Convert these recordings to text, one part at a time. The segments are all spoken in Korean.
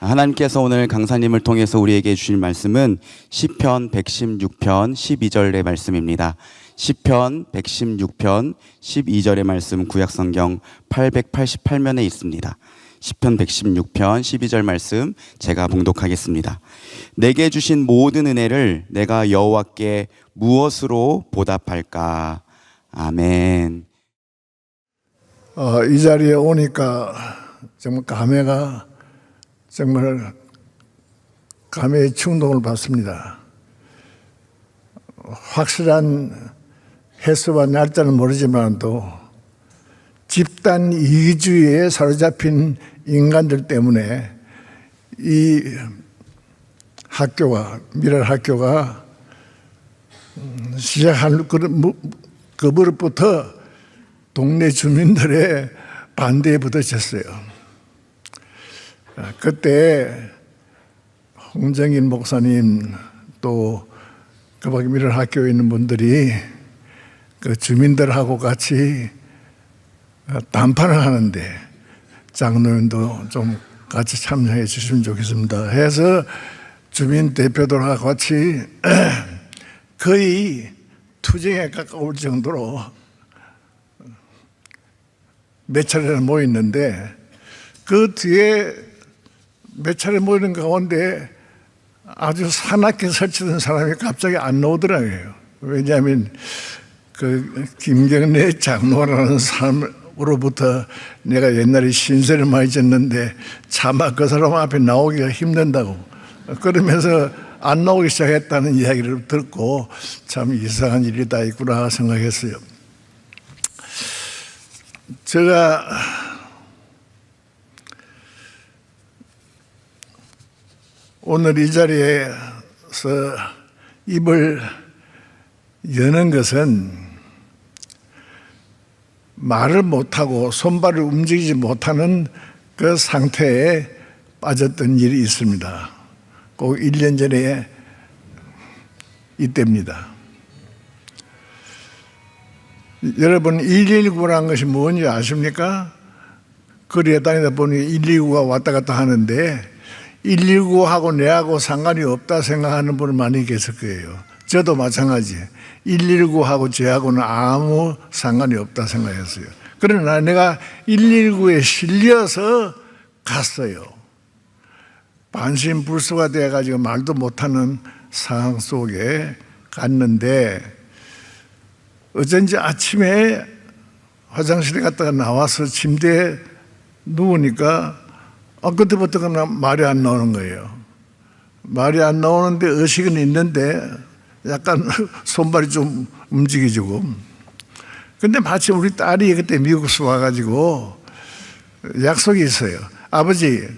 하나님께서 오늘 강사님을 통해서 우리에게 주실 말씀은 시편 116편 12절의 말씀입니다. 시편 116편 12절의 말씀 구약성경 888면에 있습니다. 시편 116편 12절 말씀 제가 봉독하겠습니다. 내게 주신 모든 은혜를 내가 여호와께 무엇으로 보답할까? 아멘. 이 자리에 오니까 정말 감회의 충동을 받습니다. 확실한 횟수와 날짜는 모르지만도 집단 이기주의에 사로잡힌 인간들 때문에 이 학교가 미랄 학교가 시작한 그 무렵부터 동네 주민들의 반대에 부딪혔어요. 그때 홍정인 목사님 또 그 밖에 미랄 학교에 있는 분들이 그 주민들하고 같이 담판을 하는데 장로님도 좀 같이 참여해 주시면 좋겠습니다 해서 주민 대표들하고 같이 거의 투쟁에 가까울 정도로 몇 차례나 모였는데 그 뒤에 몇 차례 모이는 가운데 아주 사납게 설치던 사람이 갑자기 안 나오더라고요. 왜냐하면 그 김경래 장로라는 사람으로부터 내가 옛날에 신세를 많이 졌는데 차마 그 사람 앞에 나오기가 힘든다고 그러면서 안 나오기 시작했다는 이야기를 듣고 참 이상한 일이 다 있구나 생각했어요. 제가 오늘 이 자리에서 입을 여는 것은 말을 못하고 손발을 움직이지 못하는 그 상태에 빠졌던 일이 있습니다. 꼭 1년 전에 이때입니다. 여러분 119라는 것이 뭔지 아십니까? 거리에 다니다 보니 119가 왔다 갔다 하는데 119하고 내하고 상관이 없다 생각하는 분은 많이 계실 거예요. 저도 마찬가지 119하고 저하고는 아무 상관이 없다 생각했어요. 그러나 내가 119에 실려서 갔어요. 반신불수가 돼가지고 말도 못하는 상황 속에 갔는데 어쩐지 아침에 화장실에 갔다가 나와서 침대에 누우니까 그때부터 그냥 말이 안 나오는 거예요. 말이 안 나오는데 의식은 있는데 약간 손발이 좀 움직이지고. 근데 마침 우리 딸이 그때 미국에서 와가지고 약속이 있어요. 아버지,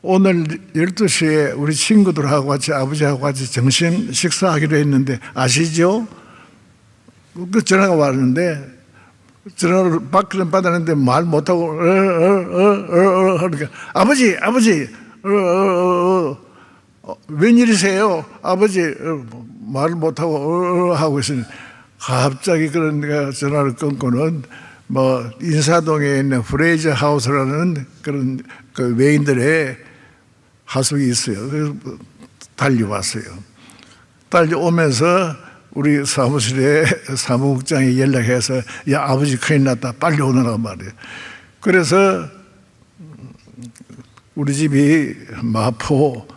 오늘 12시에 우리 친구들하고 같이 아버지하고 같이 점심 식사하기로 했는데 아시죠? 그 전화가 왔는데 전화를 받기는 받았는데 말 못하고 그러니까 아버지 웬일이세요? 아버지 말을 못하고 하고 있으니 갑자기 그런 전화를 끊고는 뭐 인사동에 있는 프레이저 하우스라는 그런 그 외인들의 하숙이 있어요. 그래서 달려왔어요. 달려오면서 우리 사무실에 사무국장이 연락해서 야 아버지 큰일 났다 빨리 오너라 말이에요. 그래서 우리 집이 마포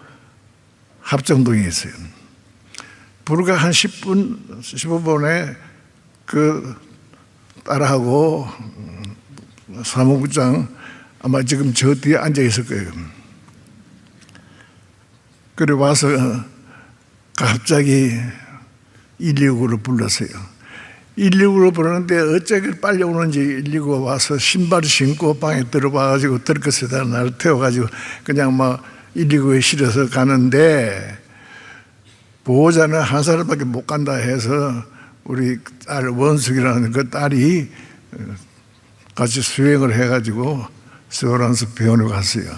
합정동에 있어요. 불과 한 10분 15분에 그 딸하고 사무국장 아마 지금 저 뒤에 앉아 있을 거예요. 그래 와서 갑자기 119를 불렀어요. 119를 부르는데 어쩌길 빨리 오는지 119가 와서 신발을 신고 방에 들어와가지고 들것에다 나를 태워가지고 그냥 막 119에 실어서 가는데 보호자는 한 사람밖에 못 간다 해서 우리 딸 원숙이라는 그 딸이 같이 수행을 해가지고 서울안수 병원에 갔어요.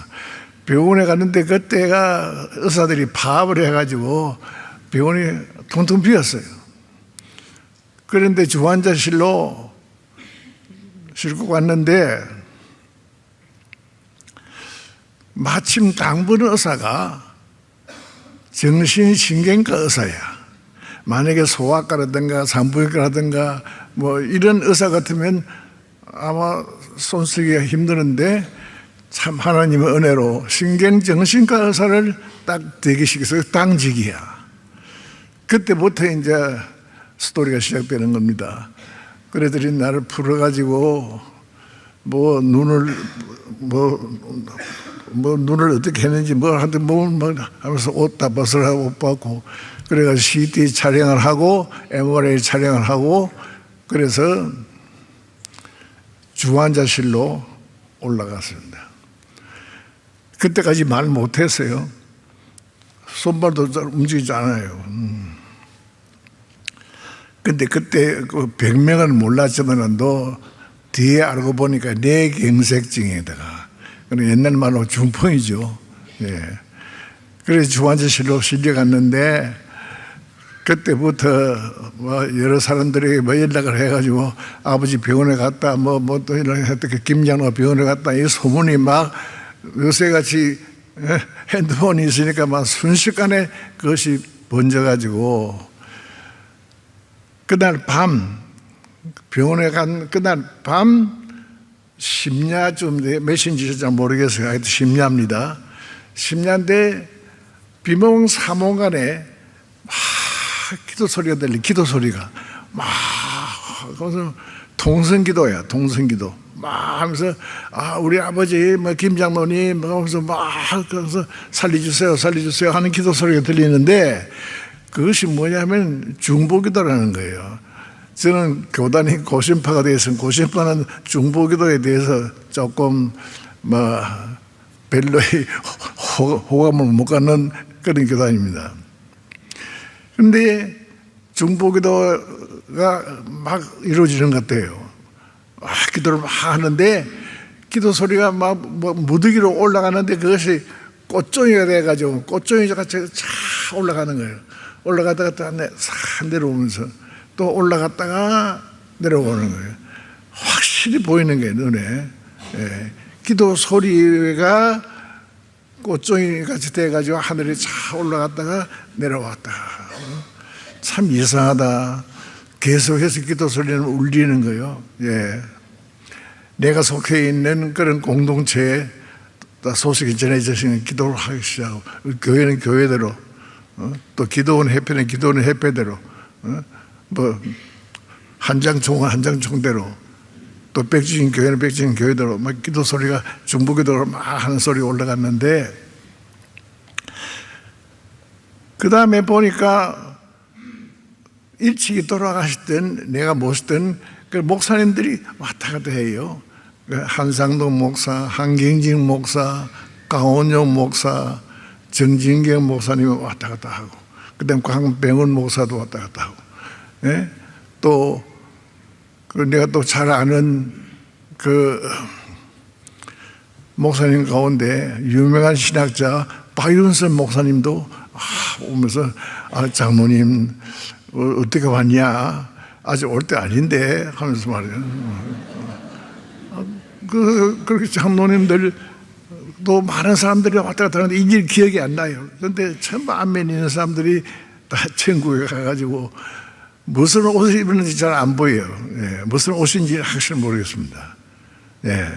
병원에 갔는데 그때가 의사들이 파업을 해가지고 병원이 텅텅 비었어요. 그런데 주환자실로 싣고 갔는데 마침 당번 의사가 정신신경과 의사야. 만약에 소아과라든가 산부인과라든가 뭐 이런 의사 같으면 아마 손 쓰기가 힘드는데 참 하나님의 은혜로 신경정신과 의사를 딱 대기시켜서 당직이야. 그때부터 이제 스토리가 시작되는 겁니다. 그래들이 나를 풀어가지고 뭐 눈을 어떻게 했는지 하여튼 하면서 옷 다 벗으라고 옷 벗고 그래가지고 CT 촬영을 하고 MRI 촬영을 하고 그래서 주환자실로 올라갔습니다. 그때까지 말 못했어요. 손발도 잘 움직이지 않아요. 근데 그때 그 병명은 몰랐지만도 뒤에 알고 보니까 뇌경색증에다가 옛날 말로 중풍이죠. 예. 그래서 주환자실로 실려갔는데 그때부터 뭐 여러 사람들에게 뭐 연락을 해가지고 아버지 병원에 갔다 또 이런 김장로 병원에 갔다 이 소문이 막 요새같이 핸드폰이 있으니까 막 순식간에 그것이 번져가지고 그날 밤 병원에 간 그날 밤 심야쯤 몇인지 잘 모르겠어요. 하여튼 심야입니다. 심야인데 비몽사몽간에 막 기도 소리가 들리. 기도 소리가 막 거기서 동성기도야. 동성기도 막 하면서 우리 아버지 뭐 김장로님 하면서 막 그래서 살려주세요 살려주세요 하는 기도 소리가 들리는데 그것이 뭐냐면 중보기도라는 거예요. 저는 교단이 고신파가 되어서 고신파는 중보기도에 대해서 조금 별로 호감을 못 갖는 그런 교단입니다. 그런데 중보기도가 막 이루어지는 것 같아요. 기도를 막 하는데 기도 소리가 막 무더기로 올라가는데 그것이 꽃종이가 돼가지고 꽃종이 같이 쫙 올라가는 거예요. 올라가다가 또 내려오면서 또 올라갔다가 내려오는 거예요. 확실히 보이는 게 눈에. 예. 기도 소리가 꽃종이 같이 돼가지고 하늘에 쫙 올라갔다가 내려왔다. 참 이상하다. 계속해서 기도 소리는 울리는 거예요. 예. 내가 속해 있는 그런 공동체에 소식이 전해졌으면 기도를 하기 시작하고 교회는 교회대로 또 기도원 협회는 기도원 협회대로 한장총은 한장총대로 또 백지인 교회는 백지인 교회대로 막 기도 소리가 중보기도로 막 하는 소리가 올라갔는데 그 다음에 보니까 일찍이 돌아가시던 내가 모시던 그 목사님들이 왔다 갔다 해요. 한상동 목사, 한경진 목사, 강원영 목사, 정진경 목사님이 왔다 갔다 하고 그다음 강병원 목사도 왔다 갔다 하고 예? 또 내가 또 잘 아는 그 목사님 가운데 유명한 신학자 박윤선 목사님도 오면서 장로님 어떻게 왔냐 아직 올 때 아닌데 하면서 말이에요. 그렇게 장로님들 또 많은 사람들이 왔다 갔다 하는데 이제 기억이 안 나요. 그런데 전부 안면에 있는 사람들이 다 천국에 가가지고 무슨 옷을 입었는지 잘 안 보여요. 예, 무슨 옷인지 확실히 모르겠습니다. 예.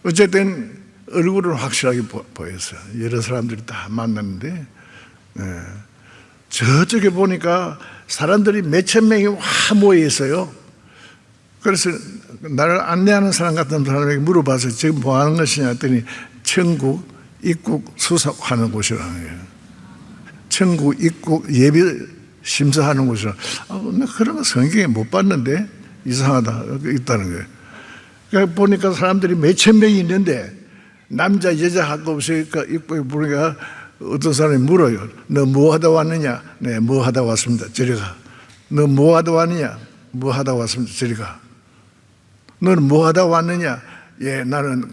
어쨌든 얼굴은 확실하게 보였어요. 여러 사람들이 다 만났는데 예. 저쪽에 보니까 사람들이 몇천 명이 와 모여 있어요. 그래서 나를 안내하는 사람 같은 사람에게 물어봐서 지금 뭐 하는 것이냐 했더니 천국 입국 수석하는 곳이라는 거예요. 천국 입국 예비 심사하는 곳이라. 나 그런 거 성경에 못 봤는데 이상하다 있다는 거예요. 그러니까 보니까 사람들이 몇천 명이 있는데 남자 여자 할 거 없이 입국에 보니까 어떤 사람이 물어요. 너 뭐 하다 왔느냐? 네, 뭐 하다 왔습니다. 저리 가. 너 뭐 하다 왔느냐? 뭐 하다 왔습니다. 저리 가. 너는 뭐 하다 왔느냐? 예, 나는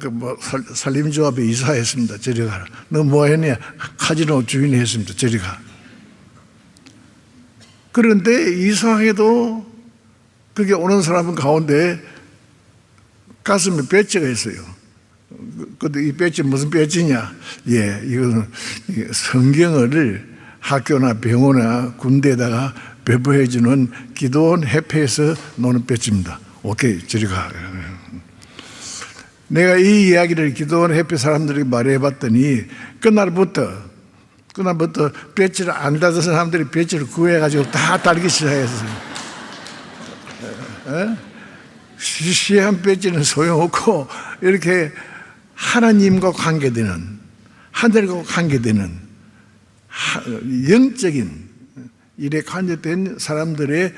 산림조합에 이사했습니다. 저리 가라. 너 뭐 했냐? 카지노 주인 했습니다. 저리 가. 그런데 이상하게도 그게 오는 사람 가운데 가슴에 배지가 있어요. 근데 이 배지 무슨 배지냐? 예, 이거는 성경을 학교나 병원이나 군대에다가 배부해주는 기도원 협회에서 노는 배지입니다. 오케이, 저리 가. 내가 이 이야기를 기도원 협회 사람들에게 말해봤더니 그날부터 배지를 안 달던 사람들이 배지를 구해가지고 다 달기 시작했어요. 시시한 배지는 소용없고 이렇게 하나님과 관계되는, 하늘과 관계되는 영적인 일에 관계된 사람들의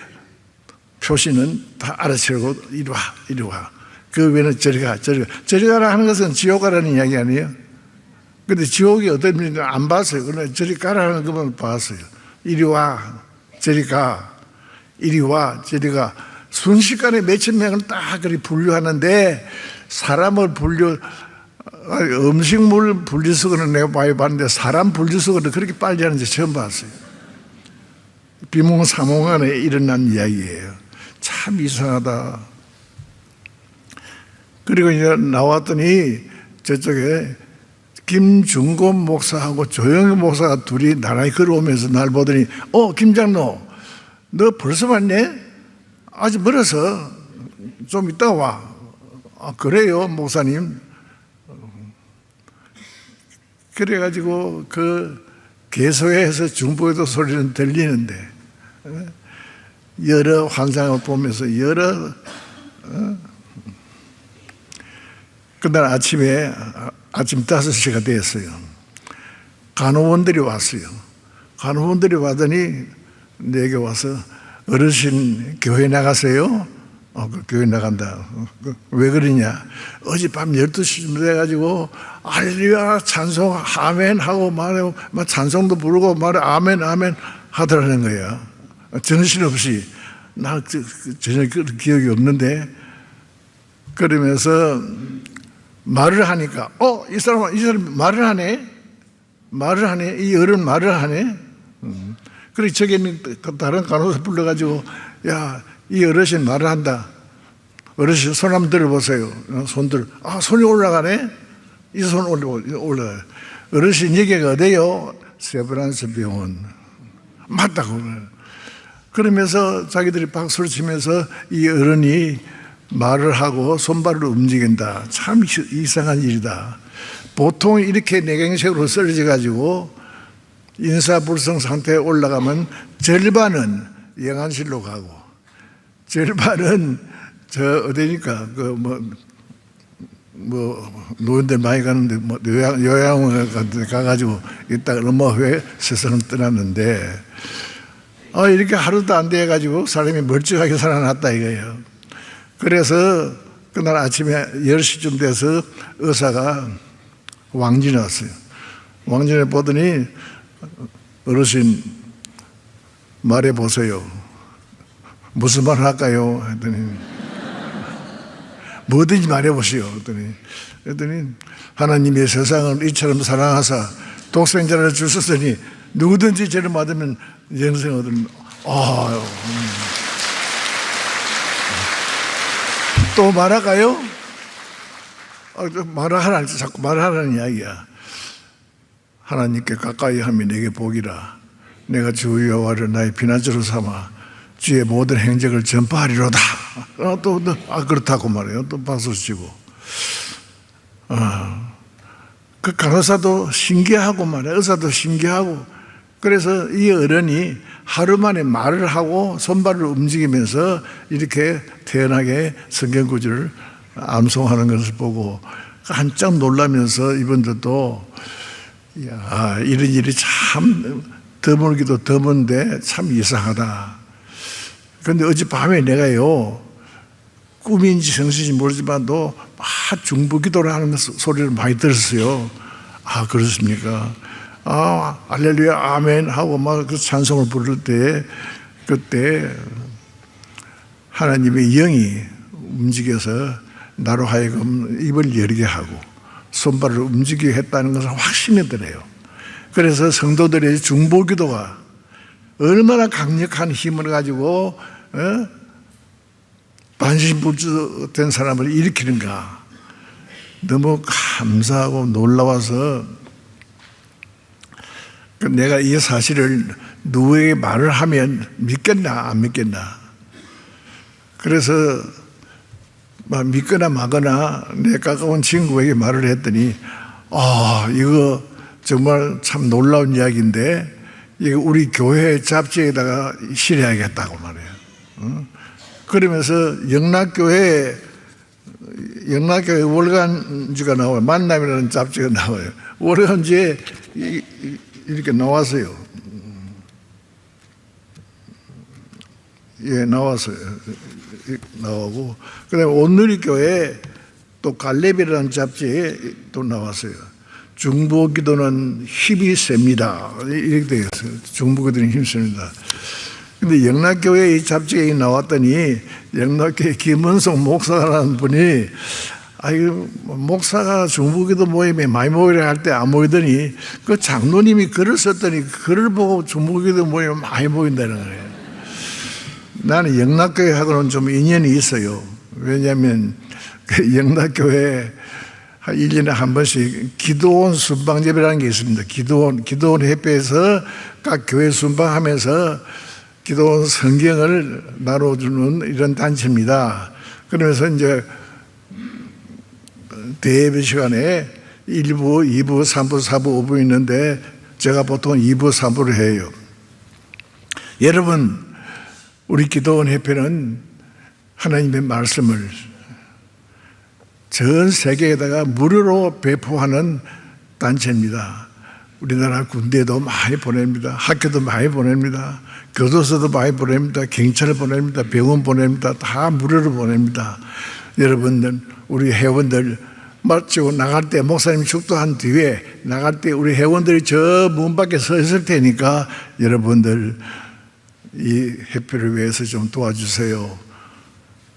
표시는 다 알아채고 이리 와, 이리 와. 그 외에는 저리 가, 저리 가. 저리 가라 하는 것은 지옥 가라는 이야기 아니에요? 근데 지옥이 어떤 일인지 안 봤어요. 그러나 저리 가라 하는 것만 봤어요. 이리 와, 저리 가, 이리 와, 저리 가. 순식간에 몇천 명을 딱 그리 분류하는데 사람을 음식물 분리수거는 내가 많이 봤는데 사람 분리수거를 그렇게 빨리 하는지 처음 봤어요. 비몽사몽간에 일어난 이야기예요. 참 이상하다. 그리고 이제 나왔더니 저쪽에 김중곤 목사하고 조영희 목사가 둘이 나란히 걸어오면서 날 보더니 김 장로 너 벌써 왔네? 아직 멀어서 좀 이따 와. 그래요 목사님. 그래가지고 그 개소에서 중보기도 소리는 들리는데 여러 환상을 보면서 그날 아침에 아침 5시가 됐어요. 간호원들이 왔어요. 간호원들이 와더니 내게 와서 어르신 교회 나가세요? 교회 나간다. 왜 그러냐? 어젯밤 12시쯤 돼가지고 할렐루야 찬송 아멘 하고 말하고 찬송도 부르고 말해 아멘 아멘 하더라는 거야. 정신없이 나 전혀 그 기억이 없는데 그러면서 말을 하니까 이 사람 말을 하네 이 어른 말을 하네. 그래 저기 있는 다른 간호사 불러가지고 야 이 어르신 말을 한다. 어르신 손 한번 들어보세요. 손들 손이 올라가네. 이 손 올라가요. 어르신 여기가 어디요? 세브란스 병원. 맞다고. 그러면서 자기들이 박수를 치면서 이 어른이 말을 하고 손발을 움직인다. 참 이상한 일이다. 보통 이렇게 내경색으로 쓰러져 가지고 인사불성 상태에 올라가면 절반은 영안실로 가고 절반은 저 어디니까 노인들 많이 가는데 요양원 가가지고 이따 엄마 회 세상을 떠났는데 이렇게 하루도 안 돼 가지고 사람이 멀쩡하게 살아났다 이거예요. 그래서 그날 아침에 10시쯤 돼서 의사가 왕진에 왔어요. 왕진에 보더니 어르신 말해보세요. 무슨 말 할까요? 했더니 뭐든지 말해보시오. 했더니 하나님의 세상을 이처럼 사랑하사 독생자를 주셨으니 누구든지 죄를 받으면 영생 얻으면 또 말할까요? 말하라 자꾸 말하라는 이야기야. 하나님께 가까이 하면 내게 복이라. 내가 주 여호와를 나의 피난처로 삼아 주의 모든 행적을 전파하리로다. 그렇다고 말해요. 또 박수 치고. 그 간호사도 신기하고 말이에요. 의사도 신기하고. 그래서 이 어른이 하루 만에 말을 하고 손발을 움직이면서 이렇게 태연하게 성경 구절을 암송하는 것을 보고 한참 놀라면서 이분들도 이런 일이 참 드물기도 드문데 참 이상하다. 그런데 어젯밤에 내가요 꿈인지 정신인지 모르지만도 막 중보기도를 하는 소리를 많이 들었어요. 그렇습니까? 할렐루야 아멘 하고 막 그 찬송을 부를 때 그때 하나님의 영이 움직여서 나로 하여금 입을 열게 하고 손발을 움직이게 했다는 것을 확신이 들어요. 그래서 성도들의 중보기도가 얼마나 강력한 힘을 가지고 반신불수된 사람을 일으키는가. 너무 감사하고 놀라워서 내가 이 사실을 누구에게 말을 하면 믿겠나 안 믿겠나. 그래서 믿거나 마거나 내 가까운 친구에게 말을 했더니 이거 정말 참 놀라운 이야기인데 이거 우리 교회 잡지에다가 실어야겠다고 말해요. 그러면서 영락교회 월간지가 나와요. 만남이라는 잡지가 나와요. 월간지에 이렇게 나왔어요. 예, 나왔어요. 나오고, 그 다음에 온누리교회 또 갈렙이라는 잡지에 또 나왔어요. 중보기도는 힘이 셉니다. 이렇게 되어 있어요. 중보기도는 힘이 셉니다. 근데 영락교회 이 잡지에 나왔더니 영락교회 김은송 목사라는 분이 목사가 중보기도 모임에 많이 모이라 할 때 안 모이더니 그 장로님이 글을 썼더니 글을 보고 중보기도 모임에 많이 모인다는 거예요. 나는 영락교회하고는 좀 인연이 있어요. 왜냐하면 그 영락교회 1년에 한 번씩 기도원 순방제배라는 게 있습니다. 기도원 협회에서 각 교회 순방하면서 기도원 성경을 나눠주는 이런 단체입니다. 그러면서 이제 대예배 시간에 1부, 2부, 3부, 4부, 5부 있는데 제가 보통 2부, 3부를 해요. 여러분, 우리 기도원 협회는 하나님의 말씀을 전 세계에다가 무료로 배포하는 단체입니다. 우리나라 군대도 많이 보냅니다. 학교도 많이 보냅니다. 교도소도 많이 보냅니다. 경찰을 보냅니다. 병원 보냅니다. 다 무료로 보냅니다. 여러분들, 우리 회원들 마치고 나갈 때 목사님 축도한 뒤에 나갈 때 우리 회원들이 저 문 밖에 서 있을 테니까 여러분들 이 협회를 위해서 좀 도와주세요.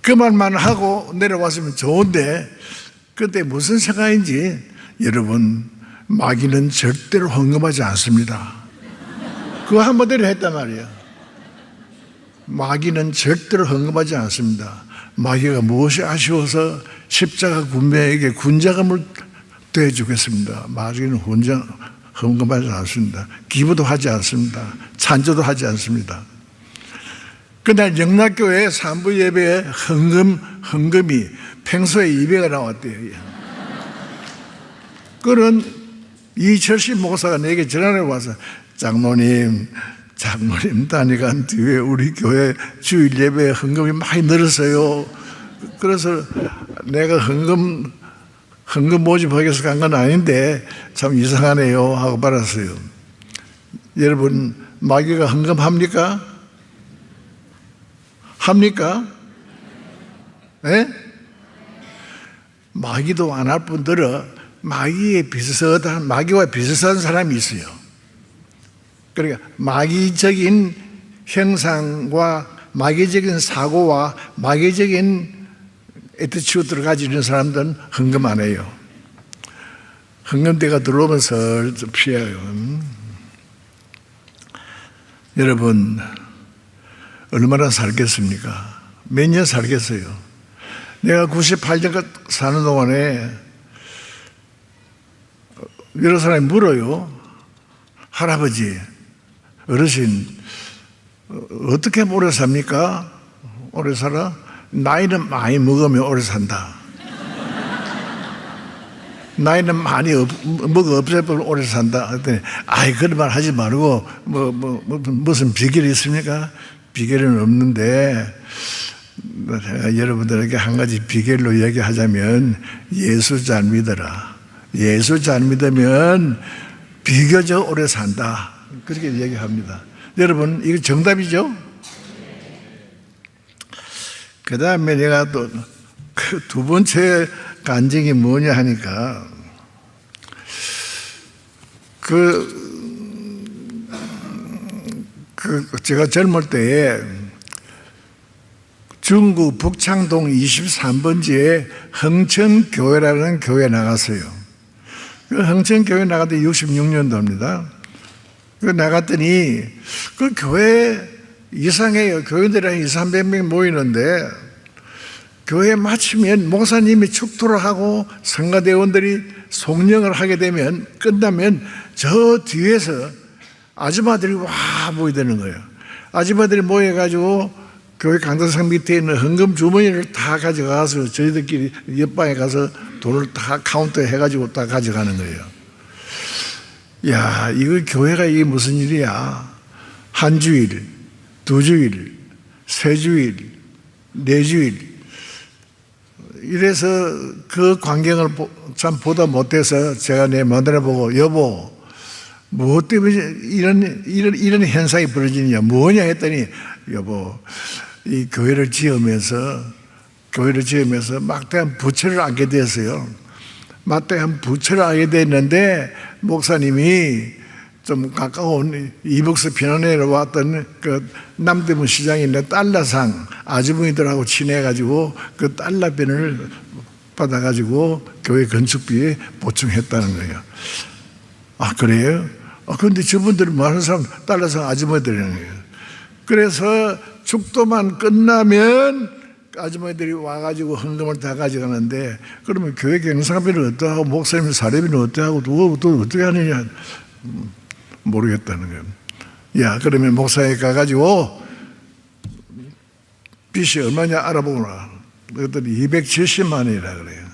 그 말만 하고 내려왔으면 좋은데 그때 무슨 생각인지 여러분, 마귀는 절대로 헌금하지 않습니다. 그거 한 번대로 했단 말이에요. 마귀는 절대로 헌금하지 않습니다. 마귀가 무엇이 아쉬워서 십자가 군배에게 군자금을 대주겠습니다. 마귀는 헌금하지 않습니다. 기부도 하지 않습니다. 찬조도 하지 않습니다. 그날 영락교회 3부 예배에 헌금이 평소에 200가 나왔대요. 그런 이철식 목사가 내게 전화를 와서 장로님 다니간 뒤에 우리 교회 주일 예배에 헌금이 많이 늘었어요. 그래서 내가 헌금 모집하기 위해서 간 건 아닌데 참 이상하네요 하고 받았어요. 여러분, 마귀가 헌금합니까? 합니까? 네? 마귀도 안 할 뿐더러 마귀와 비슷한 사람이 있어요. 그러니까 마귀적인 형상과 마귀적인 사고와 마귀적인 애티튜드를 가지는 사람들은 헌금 안 해요. 헌금대가 들어오면서 피해요. 여러분, 얼마나 살겠습니까? 몇 년 살겠어요? 내가 98년 사는 동안에 여러 사람이 물어요. 할아버지, 어르신, 어떻게 오래 삽니까? 오래 살아? 나이는 많이 먹으면 오래 산다. 나이는 많이 먹어 없애면 오래 산다. 그랬더니, 그런 말 하지 말고, 무슨 비결이 있습니까? 비결은 없는데, 제가 여러분들에게 한 가지 비결로 이야기하자면, 예수 잘 믿어라. 예수 잘 믿으면 비교적 오래 산다. 그렇게 이야기합니다. 여러분, 이거 정답이죠? 그 다음에 내가 또 두 번째 간증이 뭐냐 하니까 제가 젊을 때에 중구 북창동 23번지에 흥천교회라는 교회에 나갔어요. 그 흥천교회 나갔더니 66년도입니다. 그 나갔더니 그 교회 이상해요. 교인들이 한 200~300명 모이는데 교회 마치면 목사님이 축도를 하고 성가대원들이 송령을 하게 되면 끝나면 저 뒤에서 아줌마들이 와 모이되는 거예요. 아줌마들이 모여가지고 교회 강단상 밑에 있는 헌금 주머니를 다 가져가서 저희들끼리 옆방에 가서 돈을 다 카운터에 해가지고 다 가져가는 거예요. 야, 이거 교회가 이게 무슨 일이야? 한 주일, 두 주일, 세 주일, 네 주일. 이래서 그 광경을 참 보다 못해서 제가 내 마누라 보고 여보, 무엇 때문에 이런 현상이 벌어지느냐, 뭐냐 했더니 여보, 이 교회를 지으면서 막대한 부채를 안게 됐어요. 막대한 부채를 안게 됐는데 목사님이 좀 가까운 이북스 편안에 왔던 그 남대문 시장에 있는 달러상 아주머니들하고 친해가지고 그 달러변을 받아가지고 교회 건축비에 보충했다는 거예요. 아, 그래요? 그런데 저분들은 많은 사람 달러상 아주머니들이라는 거예요. 그래서 축도만 끝나면 아주머니들이 와가지고 헌금을 다 가져가는데 그러면 교회 경상비는 어떠하고 목사님 사례비는 어떠하고 또 어떻게 하느냐 모르겠다는 거예요. 야, 그러면 목사에 가가지고 빚이 얼마냐 알아보거나 그랬더니 270만 원이라 그래요.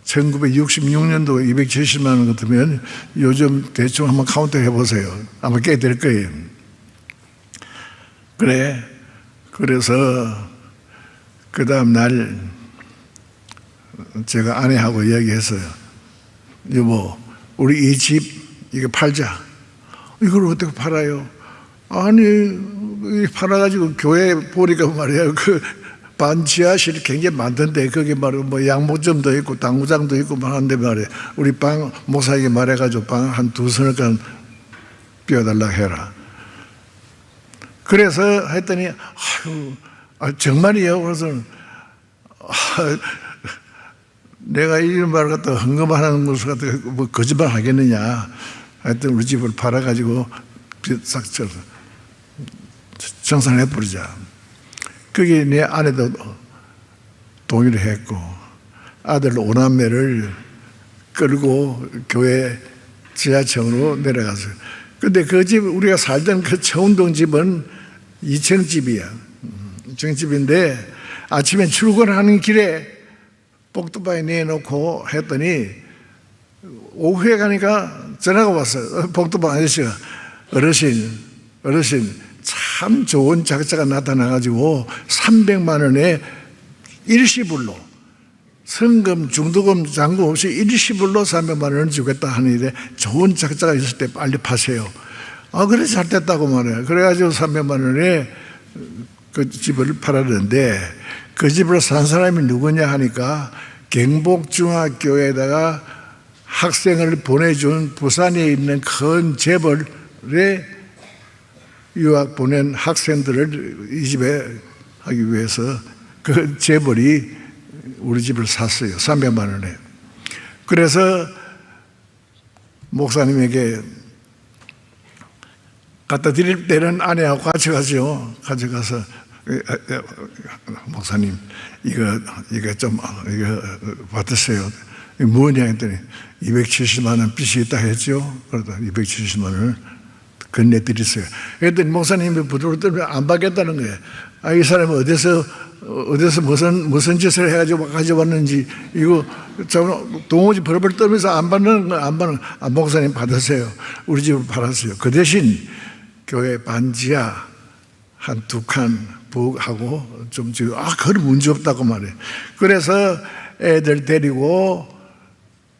1966년도 270만 원 같으면 요즘 대충 한번 카운트 해보세요. 아마 꽤 될 거예요. 그래. 그래서 그 다음 날 제가 아내하고 이야기했어요. 여보, 우리 이 집 이거 팔자. 이걸 어떻게 팔아요? 아니, 팔아가지고 교회 보니까 말이야, 그 반지하실이 굉장히 많던데, 거기 말이야, 뭐 양모점도 있고, 당구장도 있고, 하는데 말이야, 우리 방, 목사에게 말해가지고 방 한 2서너간 비워달라고 해라. 그래서 했더니, 아유, 정말이요? 그래서, 내가 이런 말을 갖다 헌금하는 것을 갖다 뭐 거짓말 하겠느냐. 하여튼 우리 집을 팔아가지고 싹 정산해 버리자. 그게 내 아내도 동의를 했고 아들 5남매를 끌고 교회 지하층으로 내려갔어요. 근데 그 집, 우리가 살던 그 청운동 집은 2층 집이야. 2층 집인데 아침에 출근하는 길에 복도방에 내놓고 했더니 오후에 가니까 전화가 왔어요. 복도방 아저씨가 어르신 참 좋은 작자가 나타나가지고 300만 원에 일시불로 성금, 중도금, 잔금 없이 일시불로 300만 원을 주겠다 하는데 좋은 작자가 있을 때 빨리 파세요. 아, 그래 잘 됐다고 말해요. 그래가지고 300만 원에 그 집을 팔았는데 그 집을 산 사람이 누구냐 하니까 경복중학교에다가 학생을 보내준 부산에 있는 큰 재벌에 유학 보낸 학생들을 이 집에 하기 위해서 그 재벌이 우리 집을 샀어요. 300만 원에. 그래서 목사님에게 갖다 드릴 때는 아내하고 같이 가죠. 같이 가서 목사님 이거 받으세요. 뭐냐 했더니 270만 원 빚이 있다 했죠. 그러다 270만 원을 건네드렸어요. 그랬더니 목사님이 부드러워 떨면 안 받겠다는 거예요. 아, 이 사람이 어디서 무슨 짓을 해가지고 가져왔는지 이거 동호지 벌벌 떨면서 안 받는 거 안 받는. 아, 목사님 받으세요. 우리 집을 팔았어요. 그 대신 교회 반지하 한 2칸 부엌하고 좀 지금 그건 문제 없다고 말해. 그래서 애들 데리고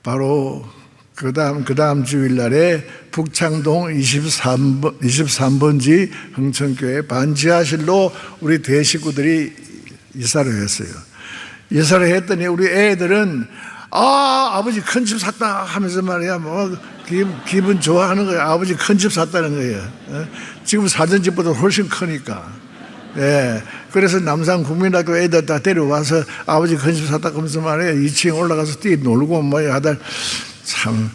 바로 그 다음 주일날에 북창동 23번지 흥천교회 반지하실로 우리 대식구들이 이사를 했어요. 이사를 했더니 우리 애들은 아버지 큰 집 샀다 하면서 말이야 뭐 기분 좋아하는 거예요. 아버지 큰 집 샀다는 거예요. 지금 사던 집보다 훨씬 크니까. 예. 그래서 남산국민학교 애들 다 데려와서 아버지 큰 집 샀다고 하면서 말이야 2층 올라가서 뛰놀고 뭐 하다 참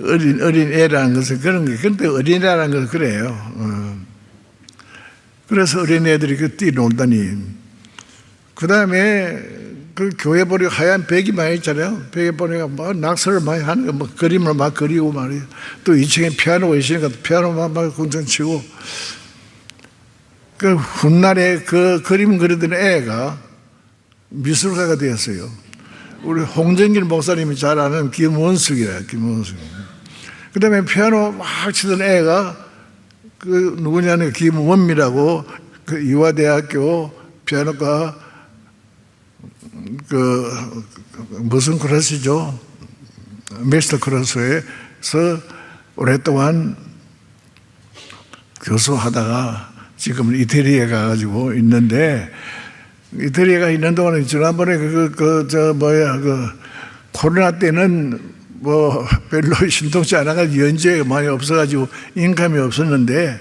어린 애라는 것은 그런 게. 근데 어린애라는 것은 그래요. 그래서 어린애들이 뛰놀다니 그 다음에 그 교회 보니까 하얀 벽이 많이 있잖아요. 벽에 보니까 막 낙서를 많이 하는 거, 뭐 그림을 막 그리고 말이에요. 또 2층에 피아노가 있으니까 피아노만 막 궁전 치고. 그 훗날에 그 그림 그리던 애가 미술가가 되었어요. 우리 홍정길 목사님이 잘 아는 김원숙이라, 김원숙. 그 다음에 피아노 막 치던 애가 그 누구냐는 김원미라고 그 이화대학교 피아노과 그 무슨 클래스죠? 메스터 클래스에서 오랫동안 교수하다가 지금은 이태리에 가가지고 있는데, 이태리에 있는 동안에 지난번에 코로나 때는 뭐 별로 신통치 않아가지고 연주회가 많이 없어가지고 인감이 없었는데,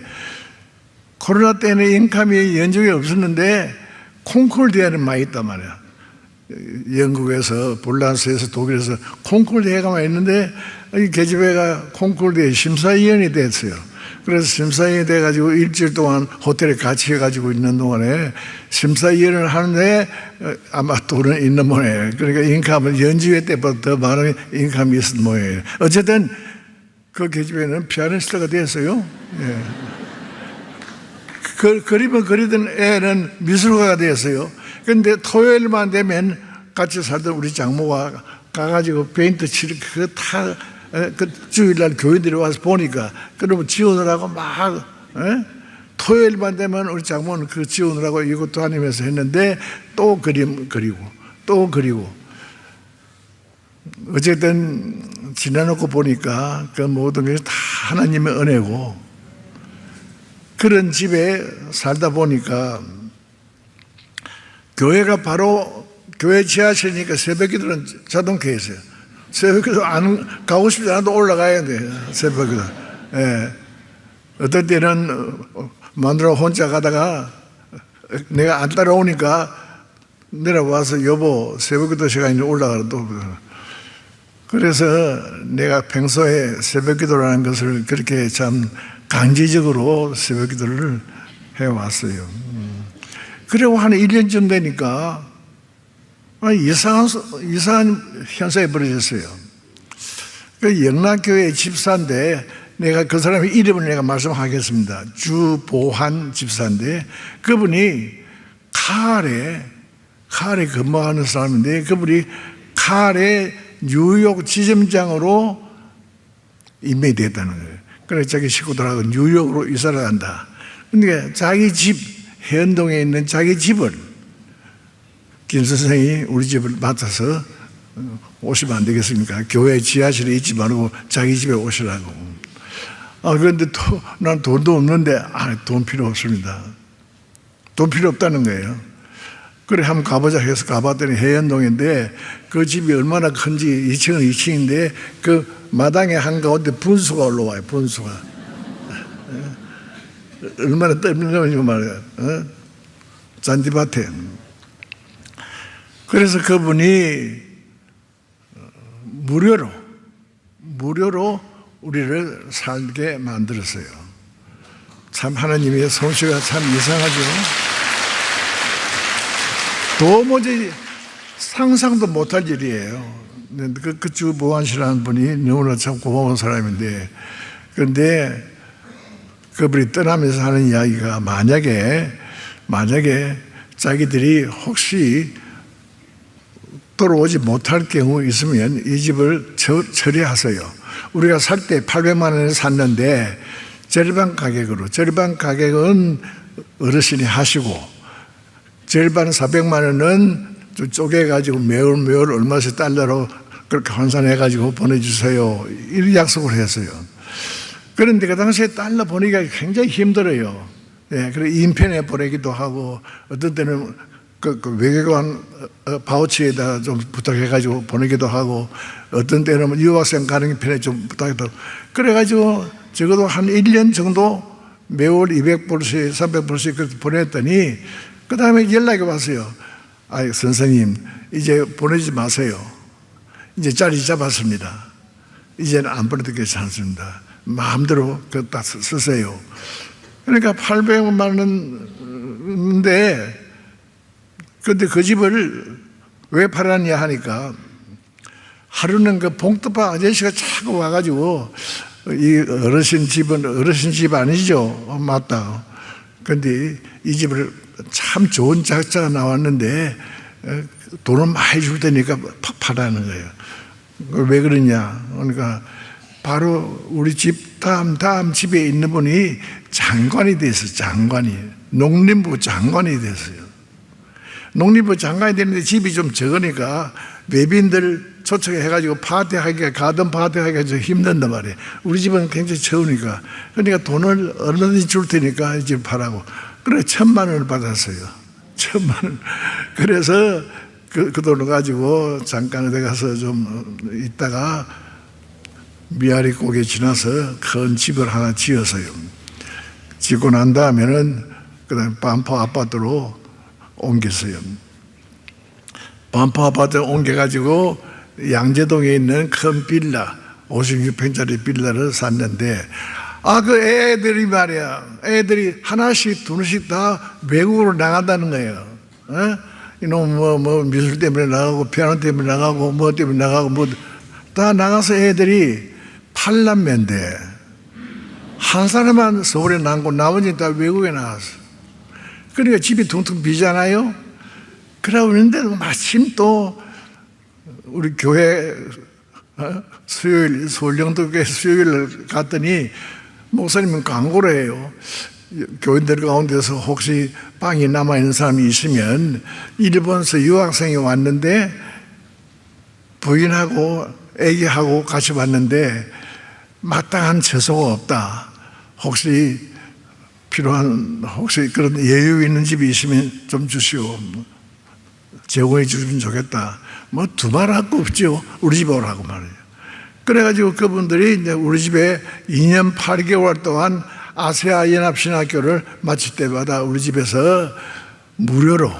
코로나 때는 인감이 연주회가 없었는데 콩쿠르 대회는 많이 있단 말이야. 영국에서, 불란스에서, 독일에서 콩쿠르 대회가 많이 있는데, 이 계집애가 콩쿠르 대회 심사위원이 됐어요. 그래서 심사위원이 돼가지고 일주일 동안 호텔에 같이 해가지고 있는 동안에 심사위원을 하는데 아마 돈은 있는 모양이에요. 그러니까 인감은 연주회 때보다 더 많은 인감이 있었던 모양이에요. 어쨌든 그 계집애는 피아니스트가 됐어요. 예. 그 그림을 그리던 애는 미술가가 됐어요. 그런데 토요일만 되면 같이 살던 우리 장모가 가가지고 페인트 칠을 그 주일날 교인들이 와서 보니까 그러면 지우느라고 막 토요일만 되면 우리 장모는 그 지우느라고 이것도 다니면서 했는데 또 그림 그리고 또 그리고 어쨌든 지나놓고 보니까 그 모든 것이 다 하나님의 은혜고, 그런 집에 살다 보니까 교회가 바로 교회 지하실이니까 새벽기도는 자동케 했어요. 새벽기도 안 가고 싶지 않아도 올라가야 돼. 새벽기도. 예. 어떤 때는 마누라 혼자 가다가 내가 안 따라오니까 내려와서 여보 새벽기도 시간이 올라가라 또. 그래서 내가 평소에 새벽기도라는 것을 그렇게 참 강제적으로 새벽기도를 해왔어요. 그리고 한 1년쯤 되니까 이상한 현상이 벌어졌어요. 그 영락교회 집사인데, 내가 그 사람의 이름을 내가 말씀하겠습니다. 주보한 집사인데, 그분이 칼에 근무하는 사람인데, 그분이 칼에 뉴욕 지점장으로 임명이 됐다는 거예요. 그래서 자기 식구들하고 뉴욕으로 이사를 간다. 그러니까 자기 집, 해운동에 있는 자기 집을 김 선생이 우리 집을 맡아서 오시면 안 되겠습니까? 교회 지하실에 있지 말고 자기 집에 오시라고. 그런데 난 돈도 없는데, 돈 필요 없습니다. 돈 필요 없다는 거예요. 그래, 한번 가보자 해서 가봤더니 해연동인데, 그 집이 얼마나 큰지 2층은 2층인데, 그 마당에 한가운데 분수가 올라와요, 분수가. 얼마나 떨리는지 말이야. 잔디밭에. 그래서 그분이 무료로 우리를 살게 만들었어요. 참 하나님의 솜씨가 참 이상하죠. 도무지 상상도 못할 일이에요. 그 주보환씨라는 분이 너무나 참 고마운 사람인데, 그런데 그분이 떠나면서 하는 이야기가 만약에 자기들이 혹시 돌아오지 못할 경우 있으면 이 집을 처리하세요. 우리가 살 때 800만 원에 샀는데 절반 가격은 어르신이 하시고, 절반 400만 원은 좀 쪼개가지고 매월 얼마씩 달러로 그렇게 환산해가지고 보내주세요. 이런 약속을 했어요. 그런데 그 당시에 달러 보내기가 굉장히 힘들어요. 예, 그래 인편에 보내기도 하고, 어떤 때는 그 외교관 바우치에다 좀 부탁해가지고 보내기도 하고, 어떤 때는 유학생 가는 편에 좀 부탁해도 하고, 그래가지고 적어도 한 1년 정도 매월 200불씩 300불씩 그렇게 보냈더니, 그 다음에 연락이 왔어요. 선생님, 이제 보내지 마세요. 이제 자리 잡았습니다. 이제는 안 보내도 괜찮습니다. 마음대로 다 쓰세요. 그러니까 800만 원인데, 그런데 그 집을 왜 팔았냐 하니까 하루는 그 봉투파 아저씨가 자꾸 와가지고 이 어르신 집은 어르신 집 아니죠? 맞다. 그런데 이 집을 참 좋은 작자가 나왔는데 돈을 많이 줄 테니까 팔라는 거예요. 왜 그러냐? 그러니까 바로 우리 집 다음 집에 있는 분이 장관이 됐어요. 장관이. 농림부 장관이 됐어요. 농림부 장관이 되는데 집이 좀 적으니까 외빈들 초청해가지고 파티하기가, 가든 파티하기가 좀 힘든단 말이에요. 우리 집은 굉장히 적으니까. 그러니까 돈을 얼마든지 줄 테니까 이 집 팔라고. 그래, 1,000만 원을 받았어요. 1,000만 원. 그래서 그 돈을 가지고 잠깐 어디 가서 좀 있다가 미아리 고개 지나서 큰 집을 하나 지었어요. 짓고 난 다음에는 그다음에 반포 아파트로 옮겼어요. 반포 아파트 옮겨가지고 양재동에 있는 큰 빌라, 56평짜리 빌라를 샀는데, 그 애들이 말이야. 애들이 하나씩 둘씩 다 외국으로 나간다는 거예요. 이놈 미술 때문에 나가고, 피아노 때문에 나가고, 뭐 때문에 나가고, 다 나가서 애들이 8남매인데, 한 사람만 서울에 남고 나머지는 다 외국에 나갔어. 그러니까 집이 퉁퉁 비잖아요? 그러고 있는데 마침 또 우리 교회 수요일, 서울영도교회 수요일 갔더니 목사님은 광고를 해요. 교인들 가운데서 혹시 방이 남아있는 사람이 있으면 일본에서 유학생이 왔는데 부인하고 애기하고 같이 왔는데 마땅한 처소가 없다. 혹시 필요한, 혹시 그런 여유 있는 집이 있으면 좀 주시오. 제공해 주시면 좋겠다. 뭐 두말할 거 없죠. 우리 집에 오라고 말이에요. 그래가지고 그분들이 이제 우리 집에 2년 8개월 동안 아세아 연합신학교를 마칠 때마다 우리 집에서 무료로,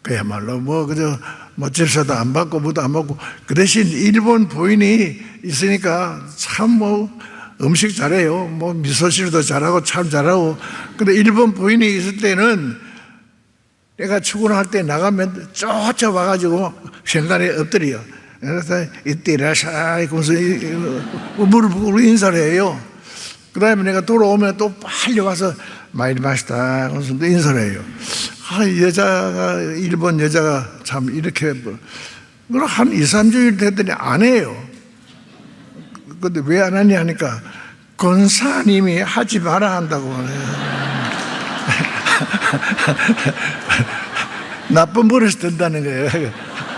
그야말로 뭐 그저 뭐 집사도 안 받고 뭐도 안 받고, 그 대신 일본 부인이 있으니까 참 뭐 음식 잘해요. 뭐 미소汁도 잘하고 참 잘하고. 근데 일본 부인이 있을 때는 내가 출근할 때 나가면 쫓아와가지고 현관에 엎드려. 그래서 이때라샤 그러면서 무릎 인사를 해요. 그 다음에 내가 돌아오면 또 빨리 와서 마이리 마시다 그러면서 또 인사를 해요. 일본 여자가 참 이렇게 한 2, 3주일 됐더니 안 해요. 근데 왜 안 하냐 하니까 권사님이 하지 마라 한다고 해요. 나쁜 버릇이 든다는 거예요.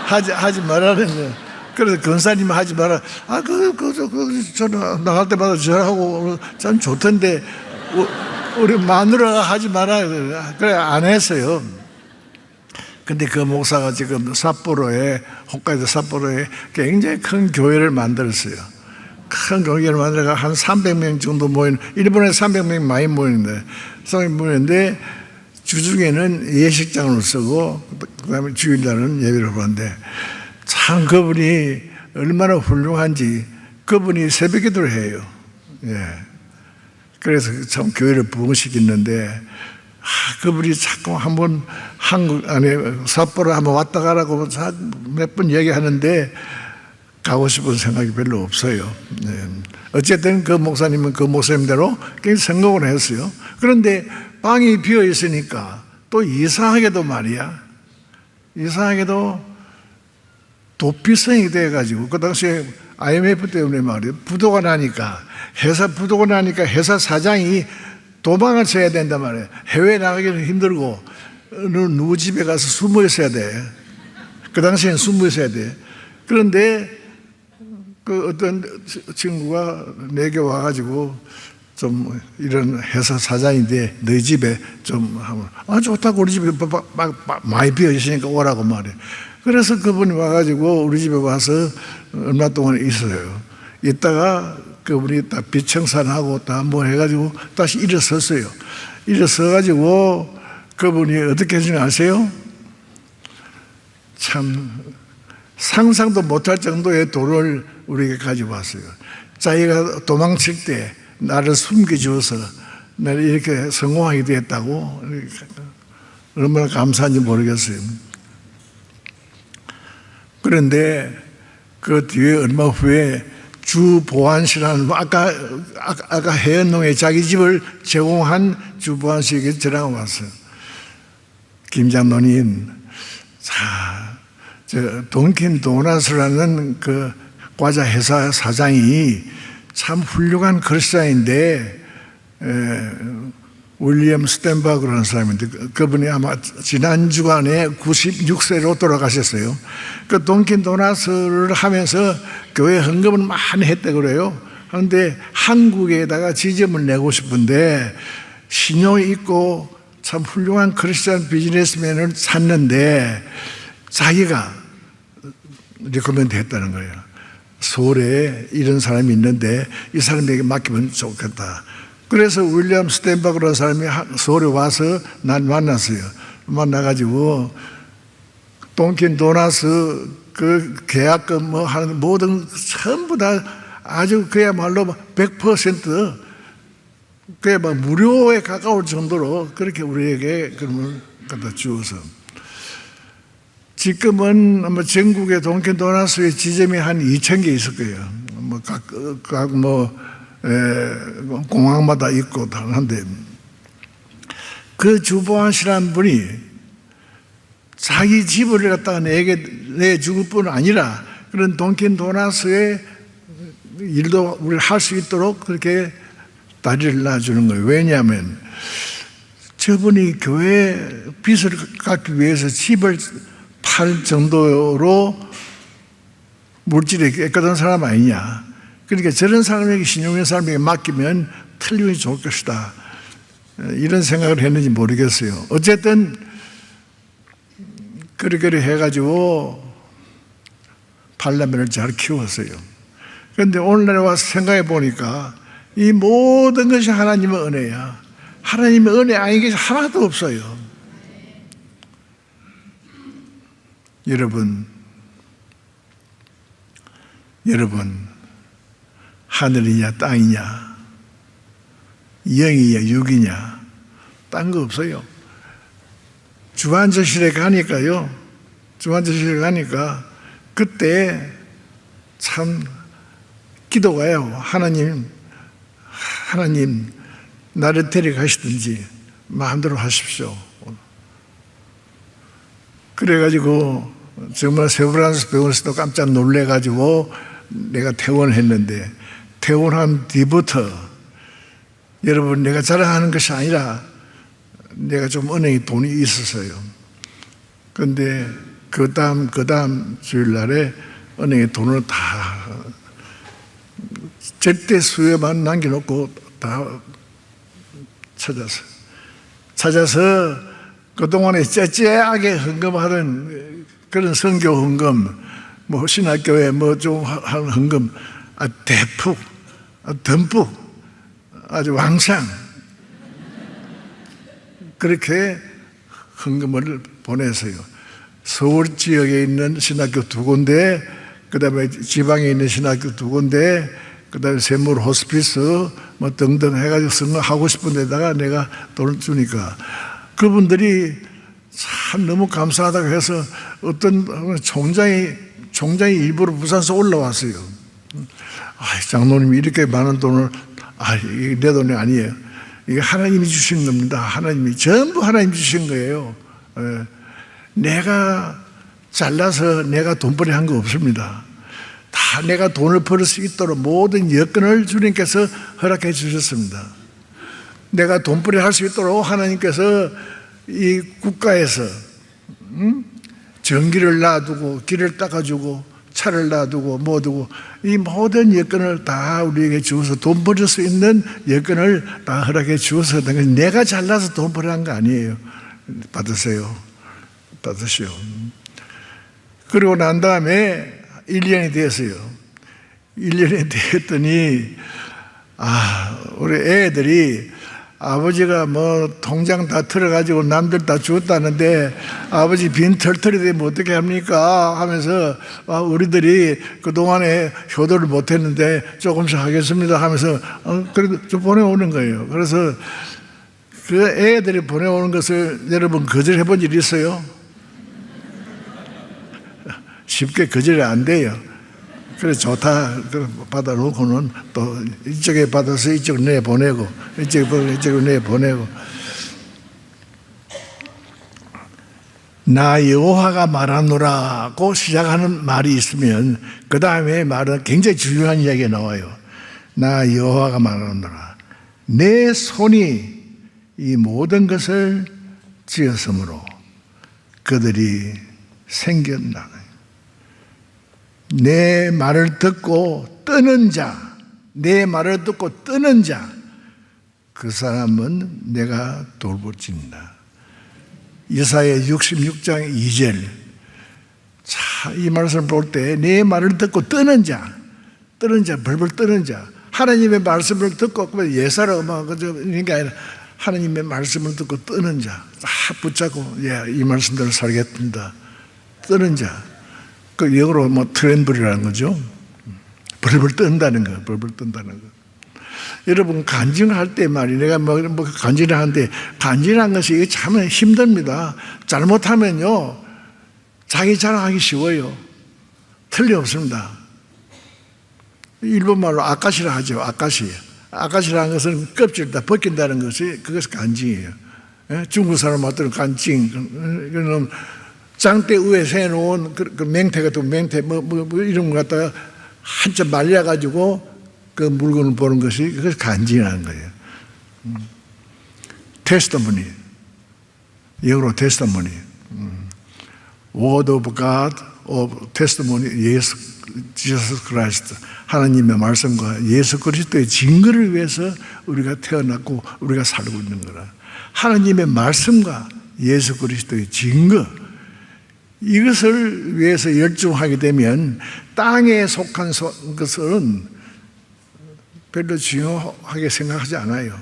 하지 말라는 거예요. 그래서 권사님이 하지 마라. 저는 나갈 때마다 저하고 참 좋던데 우리 마누라가 하지 마라. 그래 안 했어요. 근데 그 목사가 지금 삿포로에, 홋카이도 삿포로에 굉장히 큰 교회를 만들었어요. 큰 교회를 만들어가 한 300명 정도 모이는, 일본에 300명 많이 모이는데 주중에는 예식장을 쓰고 그 다음에 주일날은 예배를 하는데, 참 그분이 얼마나 훌륭한지. 그분이 새벽 기도를 해요. 예. 그래서 참 교회를 부흥시켰는데, 그분이 자꾸 한번 한국 안에 삿포로 한번 왔다 가라고 몇 번 얘기하는데 가고 싶은 생각이 별로 없어요. 네. 어쨌든 그 목사님은 그 목사님대로 굉장히 성공을 했어요. 그런데 방이 비어 있으니까 또 이상하게도 말이야. 이상하게도 도피성이 돼가지고, 그 당시에 IMF 때문에 말이에요. 부도가 나니까, 회사 부도가 나니까 회사 사장이 도망을 쳐야 된단 말이에요. 해외에 나가기는 힘들고, 누구 집에 가서 숨어 있어야 돼. 그 당시에는 숨어 있어야 돼. 그런데 그 어떤 친구가 내게 와가지고 좀 이런 회사 사장인데 너희 집에 좀 하면, 좋다고, 우리 집에 많이 비어 있으니까 오라고 말해. 그래서 그분이 와가지고 우리 집에 와서 얼마 동안 있어요. 있다가 그분이 딱 비청산하고 다 뭐 해가지고 다시 일어섰어요. 일어서가지고 그분이 어떻게 했는지 아세요? 참 상상도 못할 정도의 돈을 우리에게 가지고 왔어요. 자기가 도망칠 때 나를 숨겨주어서 나를 이렇게 성공하게 됐다고, 얼마나 감사한지 모르겠어요. 그런데 그 뒤에 얼마 후에 주보안씨라는 아까 해연농에 자기 집을 제공한 주보안씨에게 전화가 왔어요. 김 장로님, 자, 돈킨 도나스라는 그 과자 회사 사장이 참 훌륭한 그리스도인인데 윌리엄 스탠버그라는 사람인데 그분이 아마 지난 주간에 96세로 돌아가셨어요. 그 돈킨 도나스를 하면서 교회 헌금을 많이 했다 그래요. 그런데 한국에다가 지점을 내고 싶은데 신용이 있고 참 훌륭한 크리스찬 비즈니스맨을 찾는데 자기가 리코멘드 했다는 거예요. 서울에 이런 사람이 있는데 이 사람에게 맡기면 좋겠다. 그래서 윌리엄 스탠버그라는 사람이 서울에 와서 날 만났어요. 만나가지고 돈킨 도나스 그 계약금 뭐 하는 모든 전부 다 아주 그야말로 100% 그야 막 무료에 가까울 정도로 그렇게 우리에게 그러면 갖다 주어서 지금은 아마 전국에 돈킨 도나스의 지점이 한 2,000개 있을 거예요. 뭐 각 공항마다 있고 한데 그 주보안씨라는 분이 자기 집을 갖다가 내줄 뿐 아니라 그런 돈킨 도나스의 일도 우리가 할 수 있도록 그렇게 다리를 놔주는 거예요. 왜냐하면 저분이 교회 빚을 갚기 위해서 집을 팔 정도로 물질이 깨끗한 사람 아니냐. 그러니까 저런 사람에게 신용의 사람에게 맡기면 틀림이 좋을 것이다. 이런 생각을 했는지 모르겠어요. 어쨌든 그렇게 해가지고 팔라멘을 잘 키웠어요. 그런데 오늘날에 와서 생각해 보니까 이 모든 것이 하나님의 은혜야. 하나님의 은혜 아닌 것이 하나도 없어요. 여러분 하늘이냐 땅이냐 영이냐 육이냐 딴 거 없어요. 주안저실에 가니까 그때 참 기도가요. 하나님 나를 데려가시든지 마음대로 하십시오. 그래가지고 정말 세브란스 병원에서도 깜짝 놀래가지고 내가 퇴원을 했는데 퇴원한 뒤부터 여러분 내가 자랑하는 것이 아니라 내가 좀 은행에 돈이 있었어요. 그런데 그 다음 주일날에 은행에 돈을 다 절대 수요만 남겨놓고 다 찾아서 그동안에 째째하게 헌금하던 그런 선교 헌금, 뭐 신학교에 뭐 좀 하는 헌금, 대폭, 듬뿍, 아주 왕창 그렇게 헌금을 보내서요. 서울 지역에 있는 신학교 2군데, 그 다음에 지방에 있는 신학교 2군데, 그 다음에 샘물 호스피스 뭐 등등 해가지고 선거하고 싶은 데다가 내가 돈을 주니까 그분들이 참 너무 감사하다고 해서 어떤 총장이 일부러 부산에서 올라왔어요. 장로님이 이렇게 많은 돈을, 이게 내 돈이 아니에요. 이게 하나님이 주신 겁니다. 하나님이 전부 하나님 주신 거예요. 내가 잘나서 내가 돈벌이 한 거 없습니다. 다 내가 돈을 벌을 수 있도록 모든 여건을 주님께서 허락해 주셨습니다. 내가 돈벌이 할 수 있도록 하나님께서 이 국가에서 전기를 놔두고 길을 닦아주고 차를 놔두고 뭐 두고 이 모든 여건을 다 우리에게 주어서 돈 벌일 수 있는 여건을 다 허락해 주어서 내가 잘나서 돈 벌한 거 아니에요. 받으시오. 그리고 난 다음에 1년이 됐어요. 1년이 됐더니 우리 애들이 아버지가 뭐 통장 다 털어가지고 남들 다 주었다는데 아버지 빈 털털이 되면 어떻게 합니까? 하면서 우리들이 그동안에 효도를 못했는데 조금씩 하겠습니다 하면서 그래도 좀 보내오는 거예요. 그래서 그 애들이 보내오는 것을 여러분 거절해 본 일 있어요? 쉽게 거절이 안 돼요. 그래서 좋다 받아놓고는 또 이쪽에 받아서 이쪽으로 내보내고 이쪽으로 내보내고. 나 여호와가 말하노라고 시작하는 말이 있으면 그 다음에 말은 굉장히 중요한 이야기가 나와요. 나 여호와가 말하노라. 내 손이 이 모든 것을 지었으므로 그들이 생겼나. 내 말을 듣고 뜨는 자, 내 말을 듣고 뜨는 자, 그 사람은 내가 돌보친다. 이사야 66장 2절. 자, 이 말씀을 볼 때 내 말을 듣고 뜨는 자, 벌벌 뜨는 자, 하나님의 말씀을 듣고 예사로 그러니까 아니라 하나님의 말씀을 듣고 뜨는 자, 붙잡고 이 말씀대로 살겠습니다. 뜨는 자, 그 영어로 트렘블이라는 거죠. 벌벌 뜬다는 거, 벌벌 뜬다는 거. 여러분 간증할 때 말이 내가 간증을 하는데 간증한 것이 이게 참 힘듭니다. 잘못하면요 자기 자랑하기 쉬워요. 틀림없습니다. 일본말로 아까시라 하죠. 아까시라는 것은 껍질을 다 벗긴다는 것이 그것이 간증이에요. 중국 사람한테는 간증. 그럼 장대 위에 세놓은 그 맹태 같은 맹태 이런 거 갖다가 한참 말려가지고 그 물건을 보는 것이 그것이 간증이라는 거예요. 테스터머니, 영어로 테스터머니, Word of God of Testimony, 예수, Jesus Christ, 하나님의 말씀과 예수 그리스도의 증거를 위해서 우리가 태어났고 우리가 살고 있는 거라. 하나님의 말씀과 예수 그리스도의 증거, 이것을 위해서 열중하게 되면 땅에 속한 것은 별로 중요하게 생각하지 않아요.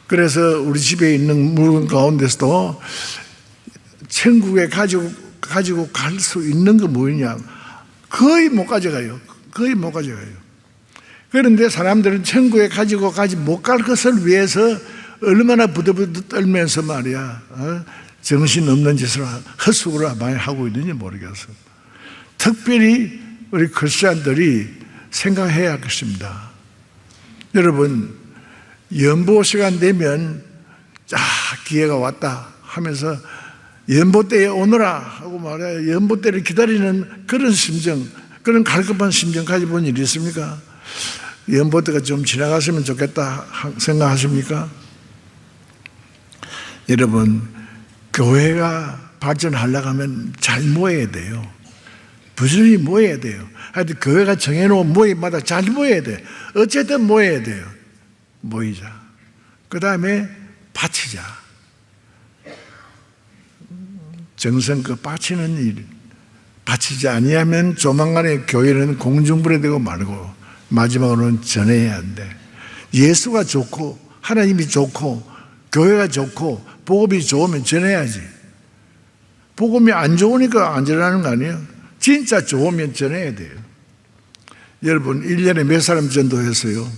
그래서 우리 집에 있는 물건 가운데서도 천국에 가지고 갈 수 있는 거 뭐냐? 거의 못 가져가요. 그런데 사람들은 천국에 가지고 가지 못 갈 것을 위해서 얼마나 부들부들 떨면서 말이야. 정신없는 짓을 헛수고를 많이 하고 있는지 모르겠어. 특별히 우리 크리스찬들이 생각해야 하겠습니다. 여러분, 연보 시간 되면 기회가 왔다 하면서 연보 때에 오너라 하고 말해요. 연보 때를 기다리는 그런 심정, 그런 갈급한 심정 가지고 본 일이 있습니까? 연보 때가 좀 지나갔으면 좋겠다 생각하십니까? 여러분, 교회가 발전하려고 하면 잘 모여야 돼요. 부지런히 모여야 돼요. 하여튼 교회가 정해놓은 모임마다 잘 모여야 돼요. 어쨌든 모여야 돼요. 모이자. 그 다음에 바치자. 정성껏 바치는 일. 바치지 아니하면 조만간에 교회는 공중분해되고 말고 마지막으로는 전해야 한대. 예수가 좋고 하나님이 좋고 교회가 좋고 복음이 좋으면 전해야지. 복음이 안 좋으니까 안 전하는 거 아니에요? 진짜 좋으면 전해야 돼요. 여러분 1년에 몇 사람 전도했어요?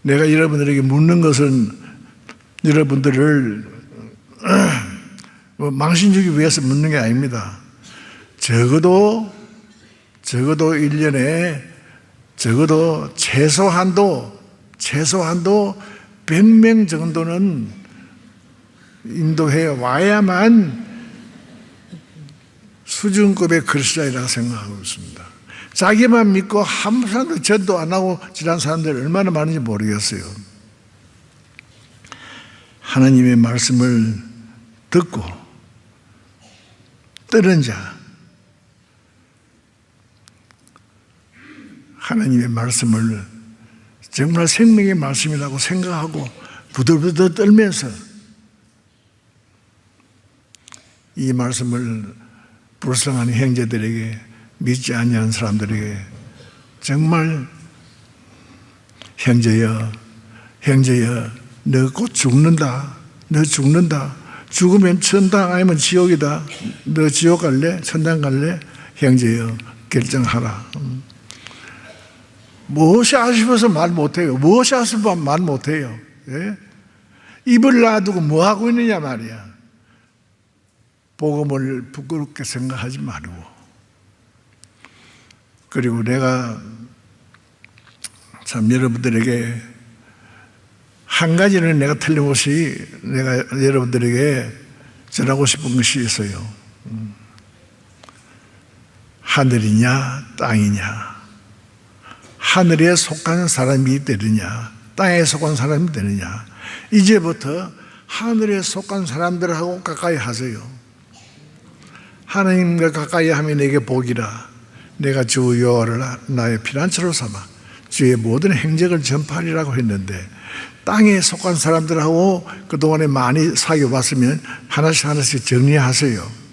내가 여러분들에게 묻는 것은 여러분들을 망신 주기 위해서 묻는 게 아닙니다. 적어도 1년에 적어도 최소한도 100명 정도는 인도해 와야만 수준급의 그리스도인이라고 생각하고 있습니다. 자기만 믿고 한 사람도 전도 안 하고 지난 사람들 얼마나 많은지 모르겠어요. 하나님의 말씀을 듣고 뜨는 자, 하나님의 말씀을 정말 생명의 말씀이라고 생각하고 부들부들 떨면서 이 말씀을 불쌍한 형제들에게, 믿지 아니하는 사람들에게 정말 형제여 너 곧 죽는다. 너 죽는다. 죽으면 천당 아니면 지옥이다. 너 지옥 갈래? 천당 갈래? 형제여 결정하라. 무엇이 아쉬워서 말 못해요. 무엇이 아쉬워서 말 못해요. 예? 입을 놔두고 뭐 하고 있느냐 말이야. 복음을 부끄럽게 생각하지 말고, 그리고 내가 참 여러분들에게 한 가지는 내가 틀림없이 내가 여러분들에게 전하고 싶은 것이 있어요. 하늘이냐 땅이냐, 하늘에 속한 사람이 되느냐 땅에 속한 사람이 되느냐. 이제부터 하늘에 속한 사람들하고 가까이 하세요. 하나님과 가까이 하면 내게 복이라. 내가 주 여호와를 나의 피난처로 삼아 주의 모든 행적을 전파하리라고 했는데, 땅에 속한 사람들하고 그동안에 많이 사귀어봤으면 하나씩 정리하세요.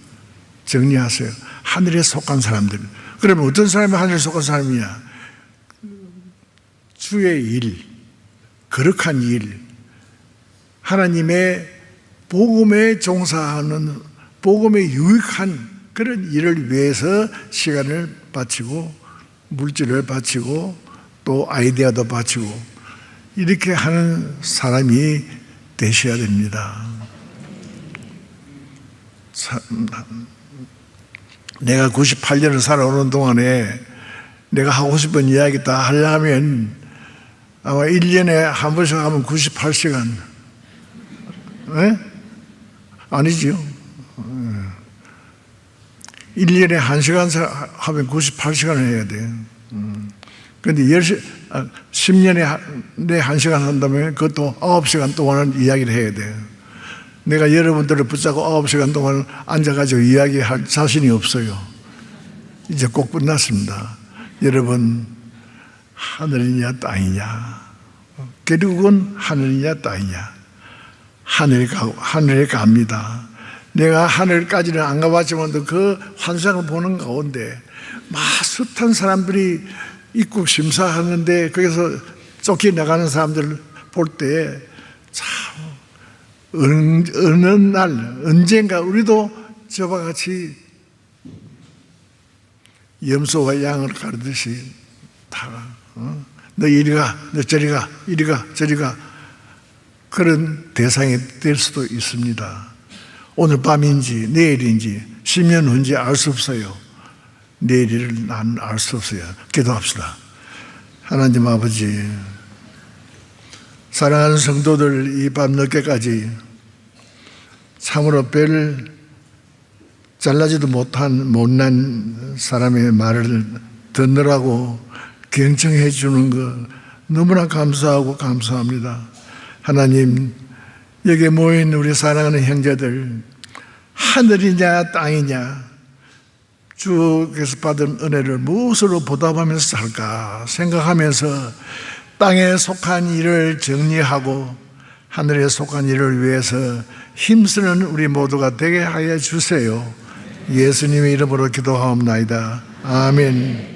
정리하세요. 하늘에 속한 사람들. 그러면 어떤 사람이 하늘에 속한 사람이냐? 주의 일, 거룩한 일, 하나님의 복음에 종사하는, 복음에 유익한 그런 일을 위해서 시간을 바치고 물질을 바치고 또 아이디어도 바치고 이렇게 하는 사람이 되셔야 됩니다. 내가 98년을 살아오는 동안에 내가 하고 싶은 이야기 다 하려면 아마 1년에 한 번씩 하면 98시간. 네? 아니지요. 1년에 1시간 하면 98시간을 해야 돼요. 그런데 10년에 내 1시간 한다면 그것도 9시간 동안은 이야기를 해야 돼요. 내가 여러분들을 붙잡고 9시간 동안 앉아가지고 이야기할 자신이 없어요. 이제 꼭 끝났습니다. 여러분, 하늘이냐 땅이냐, 결국은 하늘이냐 땅이냐. 하늘에 갑니다. 내가 하늘까지는 안 가봤지만 그 환상을 보는 가운데 막 숱한 사람들이 입국 심사하는데 거기서 쫓겨나가는 사람들 볼 때 참 어느 날 언젠가 우리도 저와 같이 염소와 양을 가르듯이 다 너 이리 가, 너 저리 가, 이리 가, 저리 가, 그런 대상이 될 수도 있습니다. 오늘 밤인지 내일인지 10년 후인지 알 수 없어요. 내일을 난 알 수 없어요. 기도합시다. 하나님 아버지, 사랑하는 성도들, 이 밤 늦게까지 참으로 별 잘나지도 못한 못난 사람의 말을 듣느라고 경청해 주는 것 너무나 감사하고 감사합니다. 하나님, 여기에 모인 우리 사랑하는 형제들, 하늘이냐 땅이냐, 주께서 받은 은혜를 무엇으로 보답하면서 살까 생각하면서 땅에 속한 일을 정리하고 하늘에 속한 일을 위해서 힘쓰는 우리 모두가 되게 하여 주세요. 예수님의 이름으로 기도하옵나이다. 아멘.